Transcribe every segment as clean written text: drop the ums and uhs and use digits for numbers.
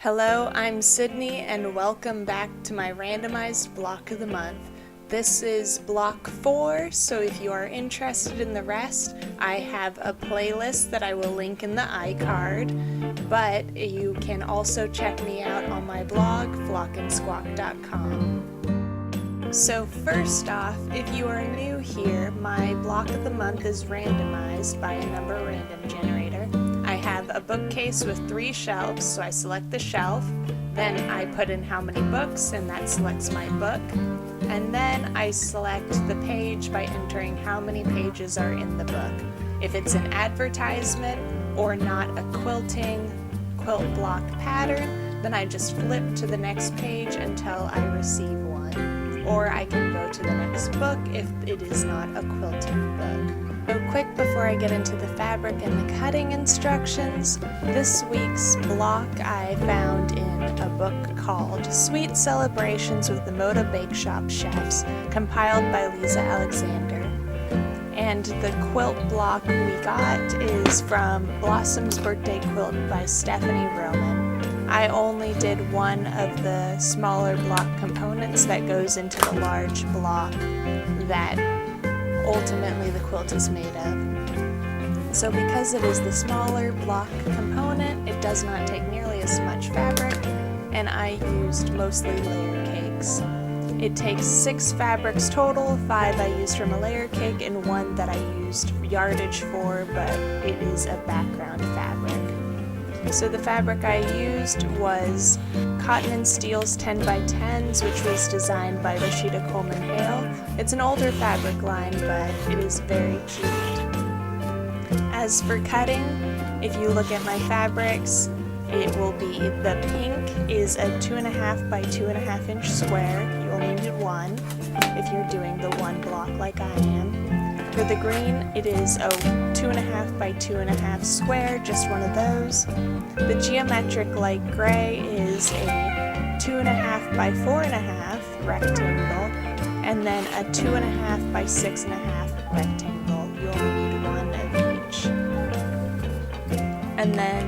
Hello, I'm Sydney and welcome back to my randomized block of the month. This is block 4, so if you are interested in the rest, I have a playlist that I will link in the iCard, but you can also check me out on my blog, flockandsquawk.com. So first off, if you are new here, my block of the month is randomized by a number random generator. I have a bookcase with 3 shelves, so I select the shelf, then I put in how many books, and that selects my book, and then I select the page by entering how many pages are in the book. If it's an advertisement or not a quilt block pattern, then I just flip to the next page until I receive one. Or I can go to the next book if it is not a quilting book. So quick before I get into the fabric and the cutting instructions, this week's block I found in a book called Sweet Celebrations with the Moda Bake Shop Chefs, compiled by Lissa Alexander. And the quilt block we got is from Blossom's Birthday Quilt by Stefanie Roman. I only did one of the smaller block components that goes into the large block that ultimately the quilt is made of. So because it is the smaller block component, it does not take nearly as much fabric, and I used mostly layer cakes. It takes 6 fabrics total, 5 I used from a layer cake and 1 that I used yardage for, but it is a background fabric. So the fabric I used was Cotton and Steel's 10x10s, which was designed by Rashida Coleman Hale. It's an older fabric line, but it is very cute. As for cutting, if you look at my fabrics, it will be the pink is a 2.5 by 2.5 inch square. You only need 1 if you're doing the 1 block like I am. For the green, it is a 2.5 by 2.5 square, just one of those. The geometric light gray is a 2.5 by 4.5 rectangle, and then a 2.5 by 6.5 rectangle. You only need 1 of each. And then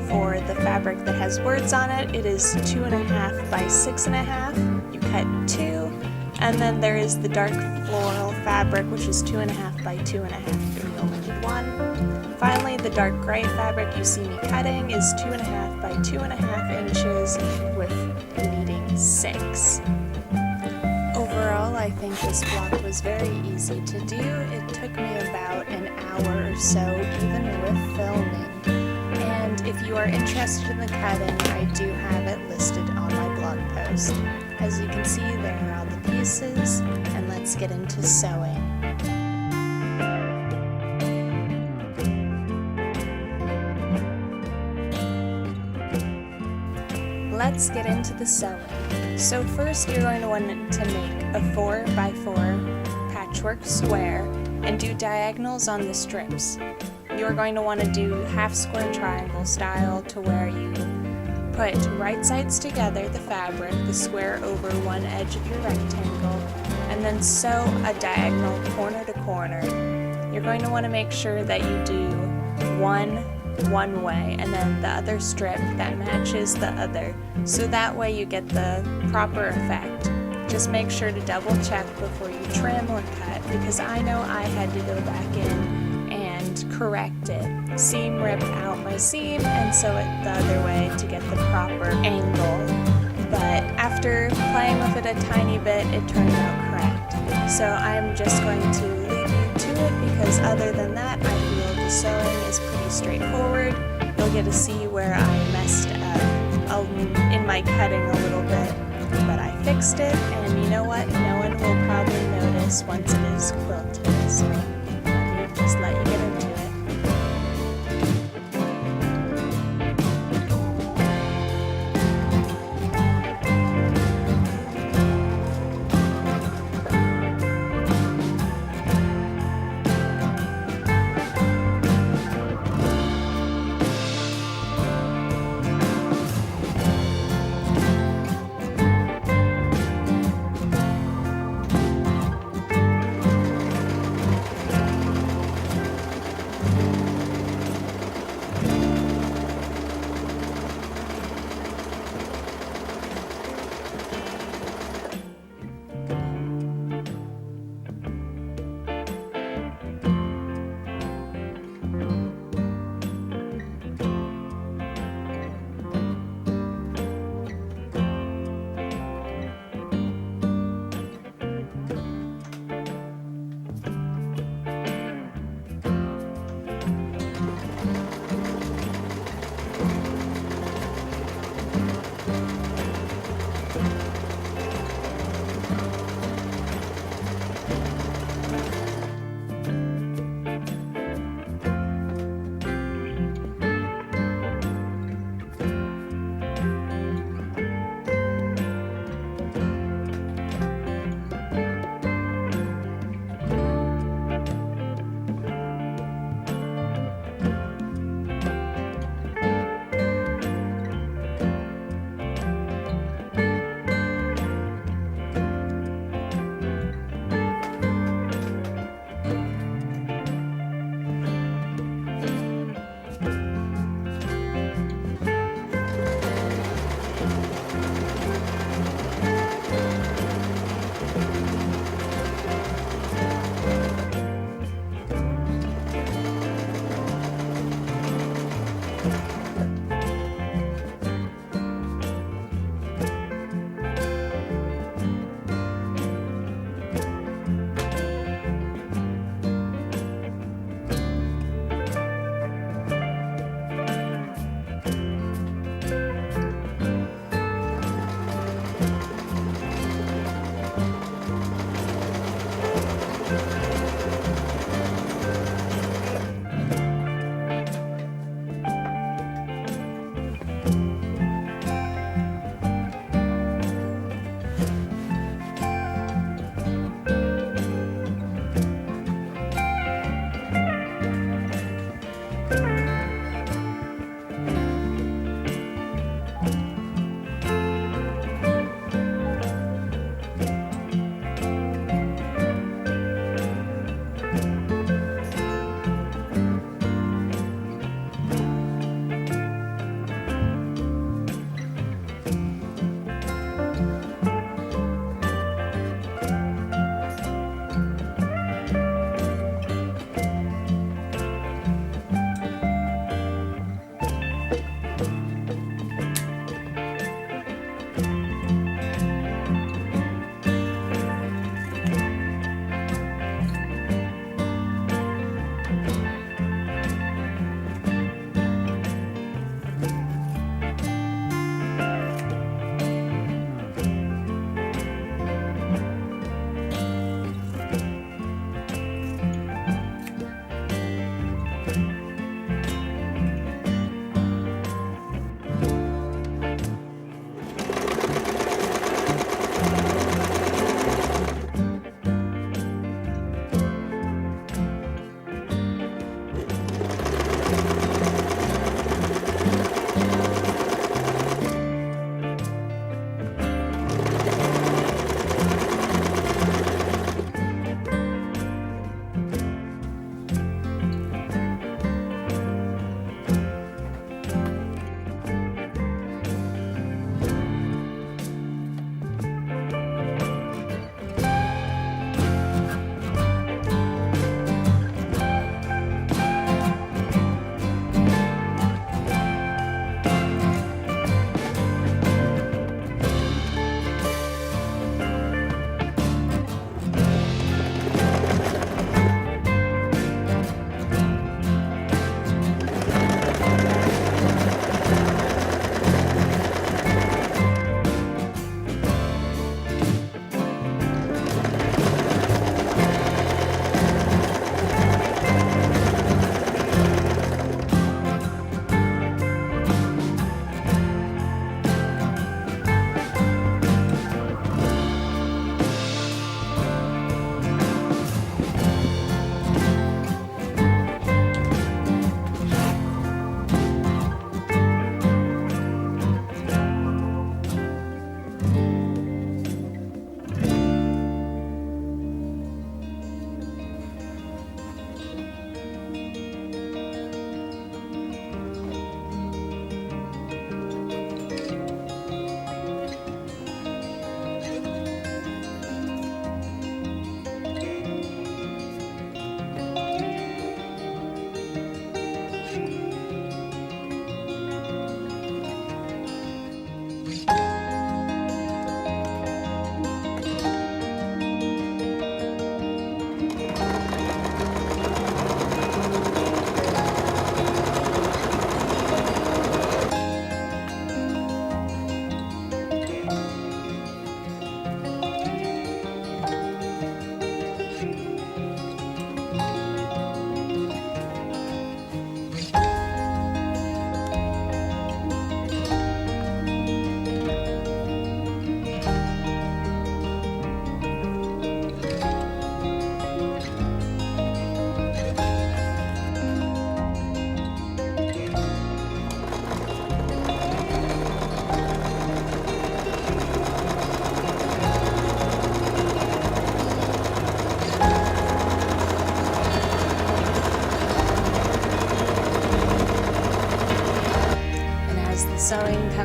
for the fabric that has words on it, it is 2.5 by 6.5. You cut 2. And then there is the dark floral fabric, which is 2.5 by 2.5, and you only need 1. Finally, the dark gray fabric you see me cutting is 2.5 by 2.5 inches with needing 6. Overall, I think this block was very easy to do. It took me about an hour or so, even with filming. And if you are interested in the cutting, I do have it listed on my blog post. As you can see, there are all the pieces, and let's get into sewing. Let's get into the sewing. So first you're going to want to make a 4x4 patchwork square and do diagonals on the strips. You're going to want to do half square triangle style to where you put right sides together, the fabric, the square over one edge of your rectangle, and then sew a diagonal corner to corner. You're going to want to make sure that you do one way and then the other strip that matches the other, so that way you get the proper effect. Just make sure to double check before you trim or cut, because I know I had to go back in and correct it. Seam rip out my seam and sew it the other way to get the proper angle. But after playing with it a tiny bit, it turned out correct. So I'm just going to leave you to it, because other than that, I feel the sewing is pretty straightforward. You'll get to see where I messed up in my cutting a little bit, but I fixed it, and you know what? No one will probably notice once it is quilted. So let me just let you get into it.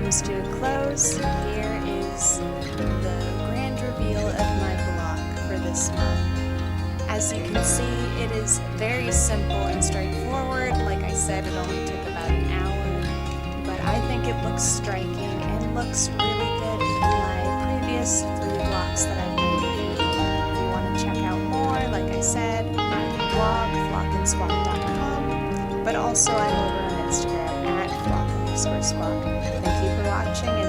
comes to a close, here is the grand reveal of my block for this month. As you can see, it is very simple and straightforward. Like I said, it only took about an hour, but I think it looks striking and looks really good from my previous 3 blocks that I've made. If you want to check out more, like I said, my blog, flockandsquawk.com, but also I'm over on Instagram at flock_squawk. Thank you for watching,